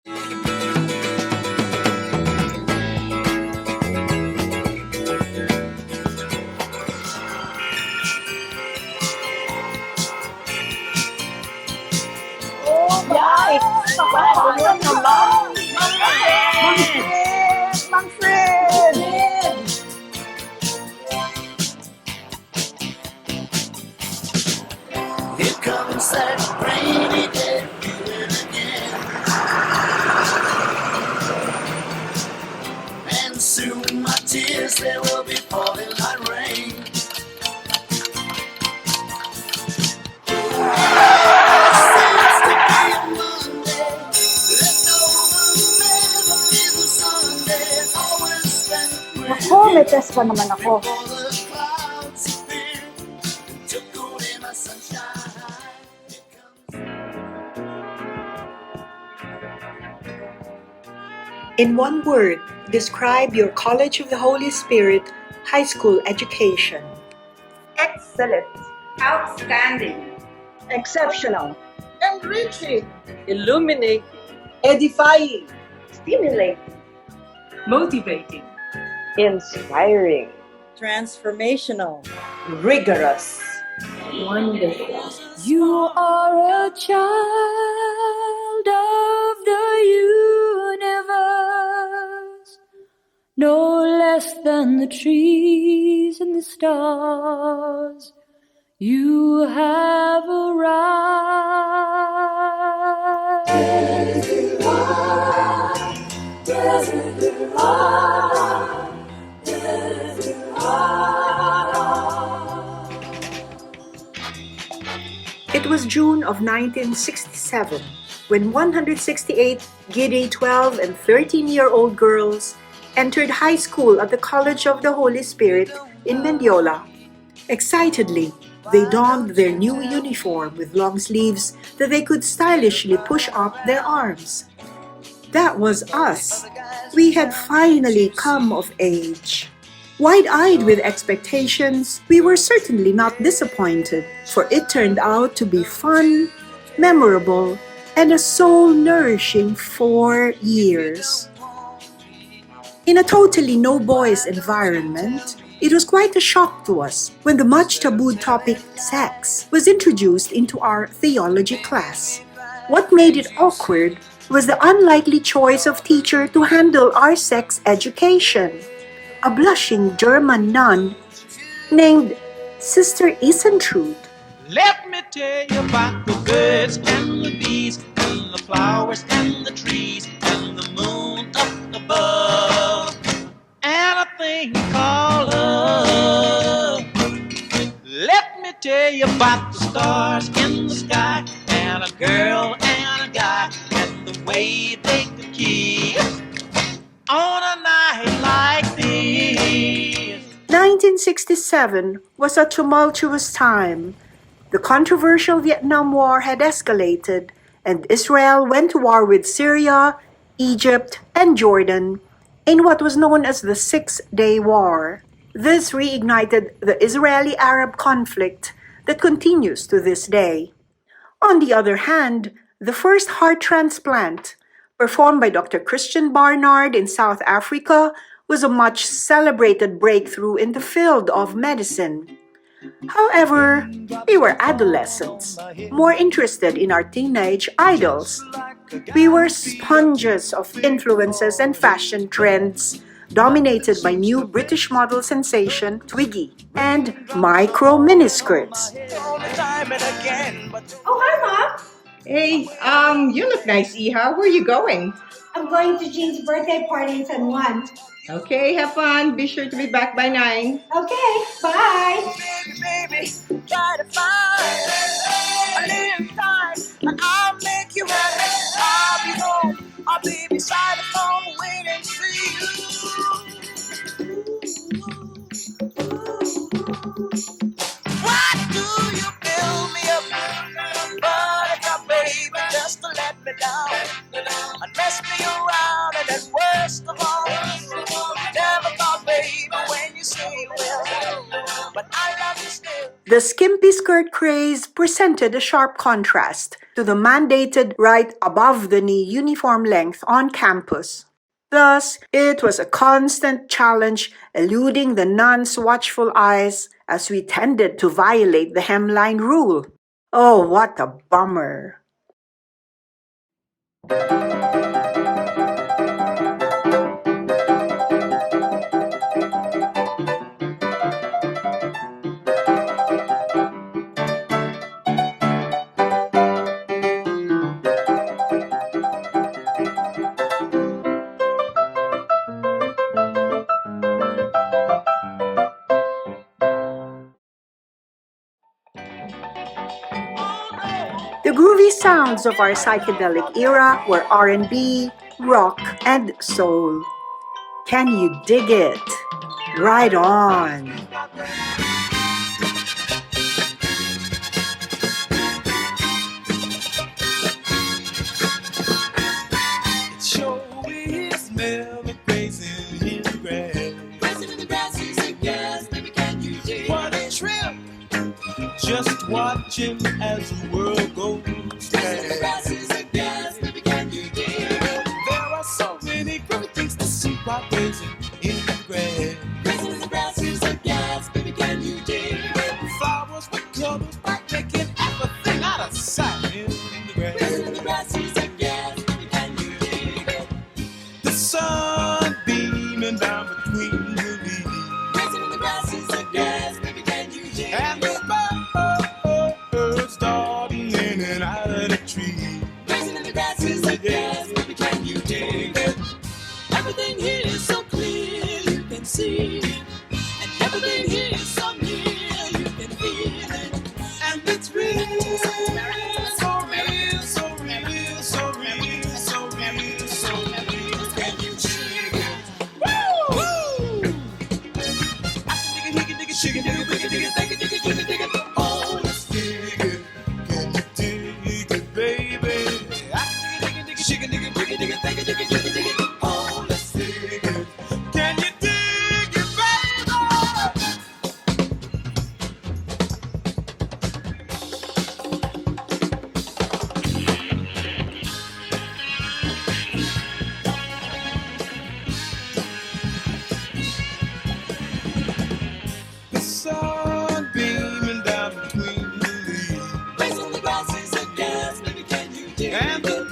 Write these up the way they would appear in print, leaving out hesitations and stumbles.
Yay! Ayun naman! Mang Fred! Here comes that rainy day again, and soon my tears they will be falling like rain. Seems to be a Monday, leftover memories of Sunday, always spent Ako, may test pa naman ako. before the clouds appear and took away my sunshine. Here comes In one word, describe your College of the Holy Spirit high school education. Excellent. Outstanding. Exceptional. Enriching, illuminating, edifying, Stimulating. Motivating. Inspiring. transformational, Rigorous. wonderful. You are a child of the universe, no less than the trees and the stars. You have arrived. Yes, you are. Yes, you are. Yes, you are. It was June of 1967 when 168 giddy 12 and 13-year-old girls entered high school at the College of the Holy Spirit in Mendiola. Excitedly, they donned their new uniform with long sleeves that they could stylishly push up their arms. That was us. We had finally come of age. Wide-eyed with expectations, we were certainly not disappointed, for it turned out to be fun, memorable, and a soul-nourishing 4 years. In a totally no-boys environment, it was quite a shock to us when the much tabooed topic sex was introduced into our theology class. What made it awkward was the unlikely choice of teacher to handle our sex education. A blushing German nun named Sister Isentrude. Let me tell you about the birds and the bees and the flowers and the trees and the moon up above and a thing called love. Let me tell you about the stars in the sky and a girl and a guy and the way they could kiss on a night like this. 1967 was a tumultuous time. The controversial Vietnam War had escalated, and Israel went to war with Syria, Egypt, and Jordan in what was known as the Six-Day War. This reignited the Israeli-Arab conflict that continues to this day. On the other hand, the first heart transplant, performed by Dr. Christian Barnard in South Africa, was a much celebrated breakthrough in the field of medicine. However, we were adolescents, more interested in our teenage idols. We were sponges of influences and fashion trends, dominated by new British model sensation Twiggy and micro miniskirts. Oh, hi, Mom. Hey, you look nice, Iha. Where are you going? I'm going to Jean's birthday party in San Juan. Okay, have fun. Be sure to be back by 9. Okay, bye. baby, try to find a little time, and I'll make you happy. I'll be home, I'll be beside the phone waiting for you. Why do you build me up, buttercup, baby, just to let me down, and mess me around, and then worst of all, never thought, baby, when you say you will, but I love you still. The skimpy skirt craze presented a sharp contrast to the mandated right above the knee uniform length on campus. Thus, it was a constant challenge eluding the nuns' watchful eyes as we tended to violate the hemline rule. Oh, what a bummer! The groovy sounds of our psychedelic era were R&B, rock, and soul. Can you dig it? Right on! It sure is smelling crazy in the grass. Crazy in the grass is a gas, baby, can you dig? What a trip! Just watching as the world goes past. Crazy in the grass is a gas, baby, can you dig? There are so many great things to see while gazing in the grass. Crazy in the grass is a gas, baby, can you dig? Flowers with colors bright, making everything out of sight in the grass. Crazy in the grass is a gas, baby, can you dig? The sun beaming down between the leaves. Crazy in the grass is a gas, baby, can you dig? And the birds starting in and out of the tree. Crazy in the grass is a gas, baby, can you dig it? Everything here is so clear, you can see it. And everything here is so near, you can feel it. And it's real, so real, so real, so real, so real, so real. Can you dig it? Woo! Woo! I can dig it, shake it, dig it, dig it, dig it, dig it, dig it, dig it, dig it. Oh, let's dig it. Can you dig it, baby? I can dig it, shake it, dig it, dig it, dig it, dig it, dig it, dig it, dig it. Oh, let's dig it. Can you dig it, baby? The sun beaming down between the leaves. Raising the grass is a gas, baby, can you dig it? And the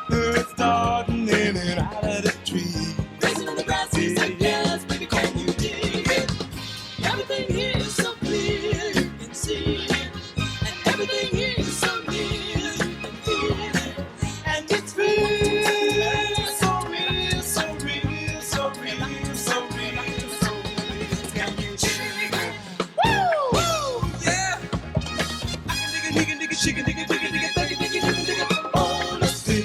birds starting in and out of the tree. Raising the grass is a gas, baby, can you dig it? Everything here is so clear, you can see it. And everything here is so near, you can feel it. And it's real, so real, so real, so real, so real, so real. Can you dig it? Woo! Woo! Yeah! I can dig it, dig it, shake it, dig it, dig it, dig it, dig it, dig it, dig it, dig it. Oh, let's dig it.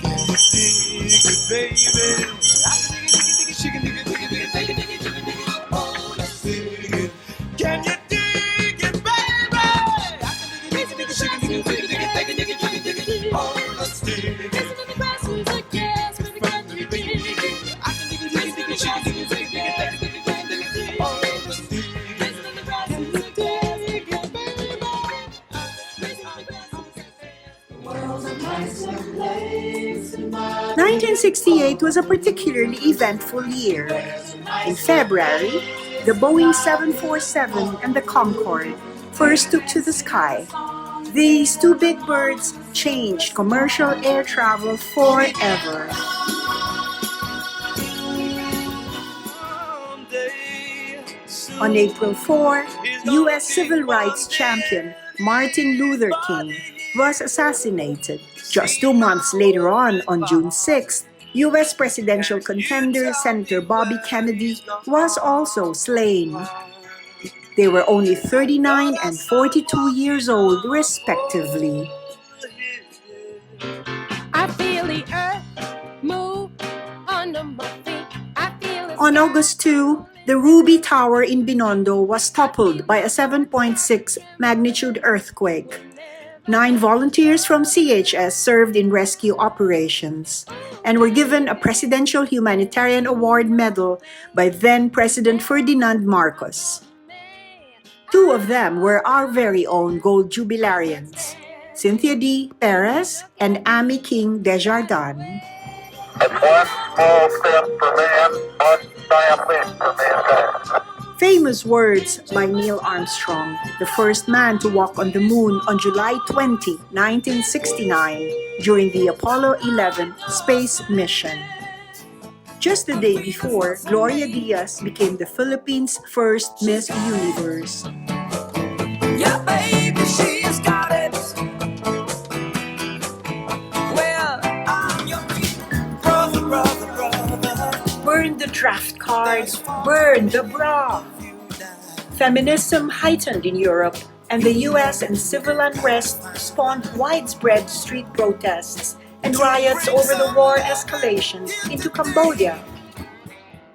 Can you dig it, baby? I can dig it, shake it, dig it, dig it, dig it, dig it, dig it, dig it, dig it. Oh, let's dig it. Can you dig it, baby? I can dig it, shake it, dig it, dig it, dig it, dig it, dig it, dig it, dig it. Oh, let's dig it. Raising the grass is a gas, baby, can you dig it? I can dig it, shake it, dig it, dig it, dig it, dig it, dig it, dig it, dig it. Oh, let's dig it. Raising the grass is a gas, baby, can you dig it? Raising the grass is a gas. 1968 was a particularly eventful year. In February, the Boeing 747 and the Concorde first took to the sky. These two big birds changed commercial air travel forever. On April 4, U.S. civil rights champion Martin Luther King was assassinated. Just 2 months later on June 6, U.S. presidential contender Senator Bobby Kennedy was also slain. They were only 39 and 42 years old, respectively. I feel the earth move under my feet. I feel the On August 2, the Ruby Tower in Binondo was toppled by a 7.6 magnitude earthquake. 9 volunteers from CHS served in rescue operations and were given a Presidential Humanitarian Award medal by then-President Ferdinand Marcos. Two of them were our very own Gold Jubilarians, Cynthia D. Perez and Amy King Desjardins. It's one small step for man, one giant leap for mankind. Famous words by Neil Armstrong, the first man to walk on the moon on July 20, 1969, during the Apollo 11 space mission. Just the day before, Gloria Diaz became the Philippines' first Miss Universe. Yeah, baby, she's got it. Well, I'm your brother, brother, brother. Burn the draft cards, burn the bra. Feminism heightened in Europe, and the US and civil unrest spawned widespread street protests and riots over the war escalation into Cambodia.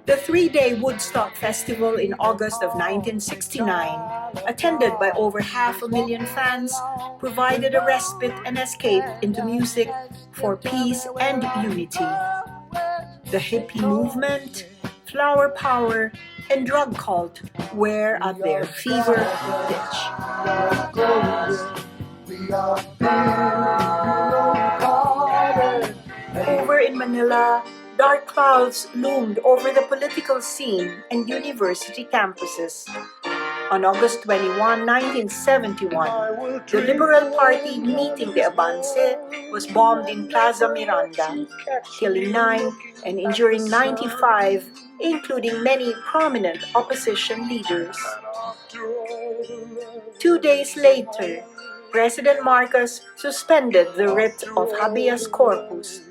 The three-day Woodstock Festival in August of 1969, attended by over 500,000 fans, provided a respite and escape into music for peace and unity. The hippie movement, flower power, and drug cult were at their fever pitch. Over in Manila, dark clouds loomed over the political scene and university campuses. On August 21, 1971, the Liberal Party meeting de Avance was bombed in Plaza Miranda, killing 9 and injuring 95, including many prominent opposition leaders. 2 days later, President Marcos suspended the writ of habeas corpus,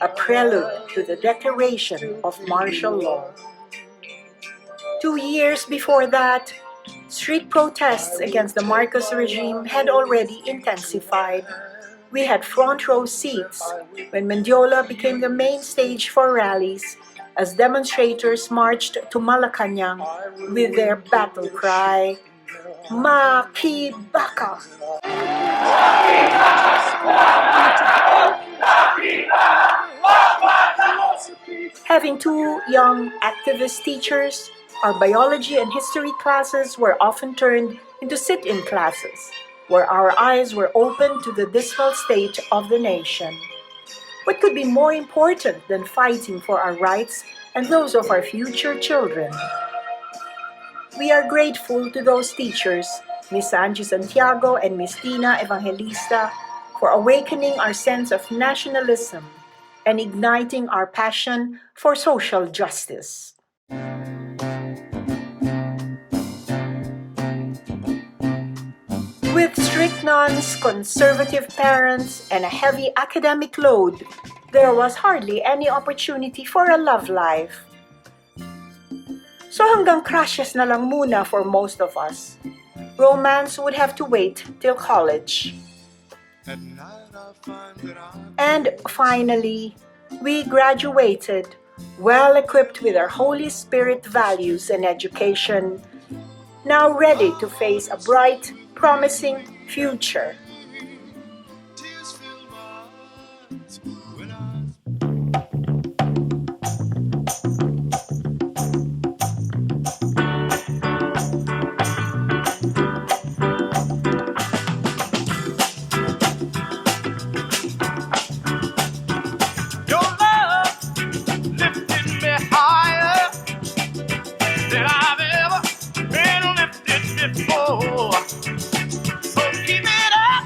a prelude to the declaration of martial law. 2 years before that, street protests against the Marcos regime had already intensified. We had front row seats when Mendiola became the main stage for rallies as demonstrators marched to Malacanang with their battle cry, Makibaka! Having two young activist teachers, our biology and history classes were often turned into sit-in classes, where our eyes were opened to the dismal state of the nation. What could be more important than fighting for our rights and those of our future children? We are grateful to those teachers, Miss Angie Santiago and Miss Tina Evangelista, for awakening our sense of nationalism and igniting our passion for social justice. With strict nuns, conservative parents, and a heavy academic load, there was hardly any opportunity for a love life. So hanggang crushes na lang muna for most of us. Romance would have to wait till college. And finally, we graduated, well equipped with our Holy Spirit values and education, now ready to face a bright, promising future. Your love lifted me higher than I've ever been lifted before. So keep it up.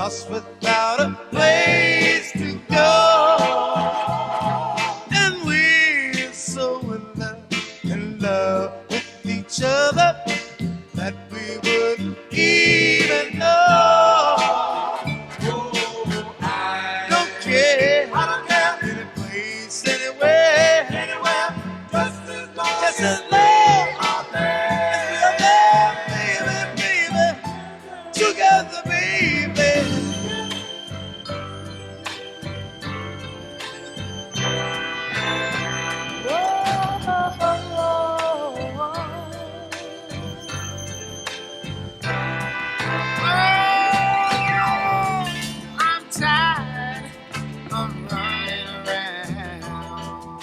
lost without a place to go. And we're so in love with each other that we wouldn't even know. Oh, I don't care. I don't care. Any place, anywhere, anywhere. Just as long as we're there, baby, baby, together, baby. I'm tired of running around.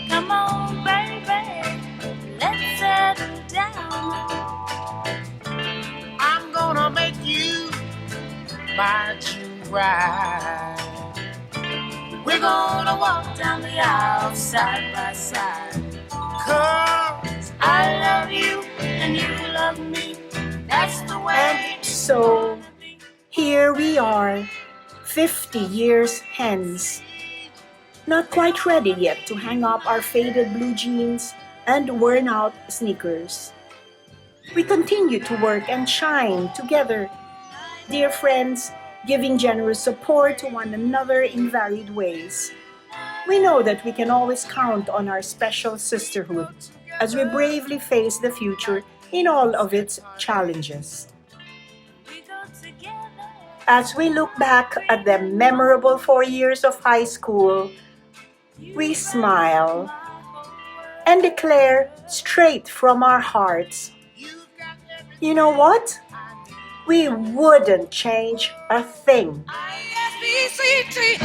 Come on, baby, let's settle down. I'm gonna make you my true bride. We're gonna walk down the aisle side by side. 'Cause I love you and you love me. That's the way. And so, here we are, 50 years hence. Not quite ready yet to hang up our faded blue jeans and worn out sneakers. We continue to work and shine together, dear friends, giving generous support to one another in varied ways. We know that we can always count on our special sisterhood as we bravely face the future in all of its challenges. We go together. As we look back at the memorable 4 years of high school, we smile and declare straight from our hearts, you know what? We wouldn't change a thing. ISBCT,